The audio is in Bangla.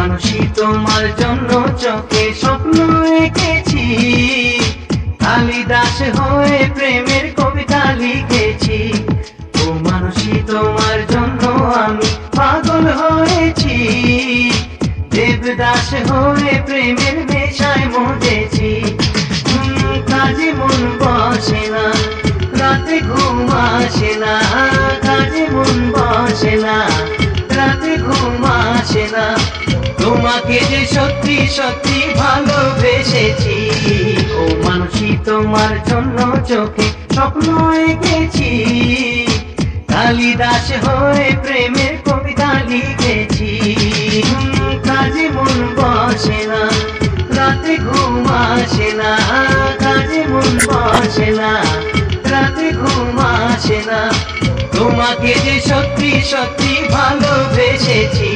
মানুষই তোমার জন্য চোখে স্বপ্ন এঁকেছি, কালিদাস হয়ে প্রেমের কবিতা লিখেছি। ও মানুষই তোমার জন্য আমি পাগল হয়েছি, দেবদাস হয়ে প্রেমের নেশায় মজেছি। কাজে মন বসে না, রাতে ঘুম আসে না, কাজে মন বসে না, রাতে ঘুম আসে না। তোমাকে যে সত্যি সত্যি ভালোবেসেছি, ও মানুষই তোমার জন্য চোখে স্বপ্ন এঁকেছি, কালিদাস হয়ে প্রেমের কবিতা লিখেছি। কাজে মন বসে না, রাতে ঘুম আসে না, কাজে মন বসে না, রাতে ঘুম আসে না। তোমাকে যে সত্যি সত্যি ভালোবেসেছি।